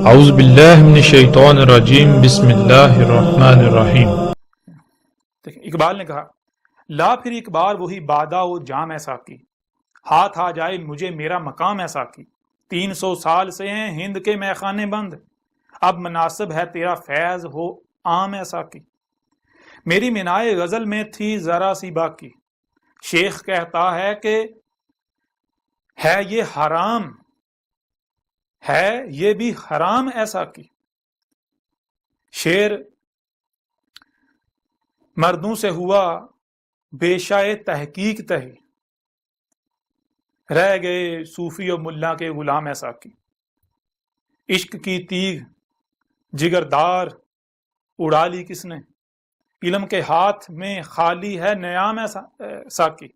اعوذ باللہ من الشیطان الرجیم بسم اللہ الرحمن الرحیم۔ اقبال نے کہا، لا پھر ایک بار وہی بادہ و جام ایسا کی، ہاتھ آ جائے مجھے میرا مقام ایسا کی۔ 300 سال سے ہیں ہند کے میخانے بند، اب مناسب ہے تیرا فیض ہو عام ایسا کی۔ میری منائے غزل میں تھی ذرا سی باقی، شیخ کہتا ہے کہ ہے یہ حرام، ہے یہ بھی حرام ایسا کی۔ شعر مردوں سے ہوا بیشائے تحقیق تہی، رہ گئے صوفی و ملا کے غلام ایسا کی۔ عشق کی تیغ جگردار اڑا لی کس نے، علم کے ہاتھ میں خالی ہے نیام ایسا کی۔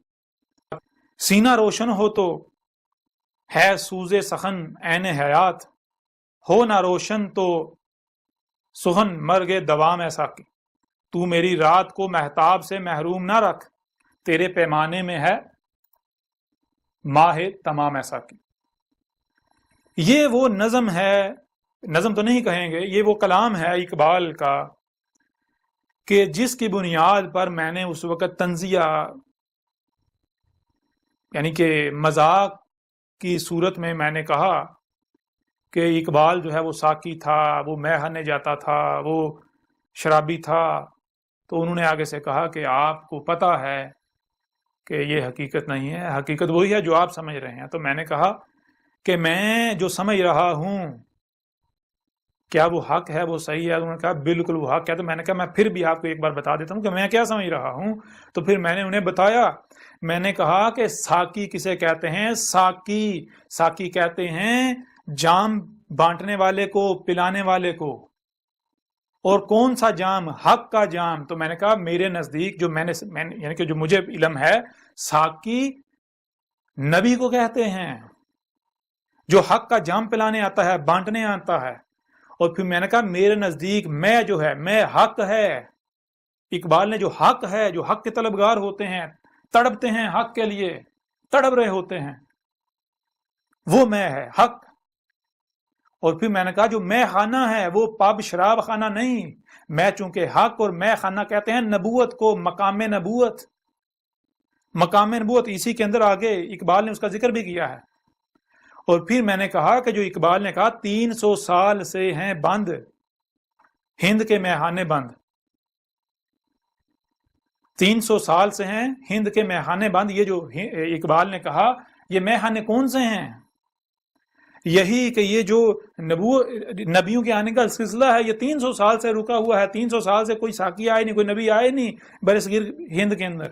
سینہ روشن ہو تو ہے سوز سخن عین حیات، ہو نہ روشن تو سخن مرگ دوام ایسا کی۔ تو میری رات کو مہتاب سے محروم نہ رکھ، تیرے پیمانے میں ہے ماہ تمام ایسا کی۔ یہ وہ نظم ہے، نظم تو نہیں کہیں گے، یہ وہ کلام ہے اقبال کا کہ جس کی بنیاد پر میں نے اس وقت طنزیہ یعنی کہ مذاق کی صورت میں نے کہا کہ اقبال جو ہے وہ ساقی تھا، وہ مے خانے جاتا تھا، وہ شرابی تھا۔ تو انہوں نے آگے سے کہا کہ آپ کو پتہ ہے کہ یہ حقیقت نہیں ہے، حقیقت وہی ہے جو آپ سمجھ رہے ہیں۔ تو میں نے کہا کہ میں جو سمجھ رہا ہوں کیا وہ حق ہے، وہ صحیح ہے؟ انہوں نے کہا بالکل وہ حق ہے۔ تو میں نے کہا میں پھر بھی آپ کو ایک بار بتا دیتا ہوں کہ میں کیا سمجھ رہا ہوں۔ تو پھر میں نے انہیں بتایا، میں نے کہا کہ ساقی کسے کہتے ہیں؟ ساقی کہتے ہیں جام بانٹنے والے کو، پلانے والے کو۔ اور کون سا جام؟ حق کا جام۔ تو میں نے کہا میرے نزدیک جو میں نے یعنی کہ جو مجھے علم ہے، ساقی نبی کو کہتے ہیں جو حق کا جام پلانے آتا ہے، بانٹنے آتا ہے۔ اور پھر میں نے کہا میرے نزدیک میں جو ہے، میں حق ہے۔ اقبال نے جو حق ہے، جو حق کے طلبگار ہوتے ہیں، تڑپتے ہیں حق کے لیے، تڑپ رہے ہوتے ہیں، وہ میں ہے، حق۔ اور پھر میں نے کہا جو میں خانہ ہے وہ پب شراب خانہ نہیں، میں چونکہ حق، اور میں خانہ کہتے ہیں نبوت کو، مقام نبوت۔ مقام نبوت اسی کے اندر آگے اقبال نے اس کا ذکر بھی کیا ہے۔ اور پھر میں نے کہا کہ جو اقبال نے کہا 300 سال سے ہیں بند ہند کے میخانے بند، 300 سال سے ہیں ہند کے میخانے بند، یہ جو اقبال نے کہا یہ میخانے کون سے ہیں؟ یہی کہ یہ جو نبیوں کے آنے کا سلسلہ ہے یہ 300 سال سے رکا ہوا ہے۔ 300 سال سے کوئی ساقی آئے نہیں، کوئی نبی آئے نہیں برصغیر ہند کے اندر۔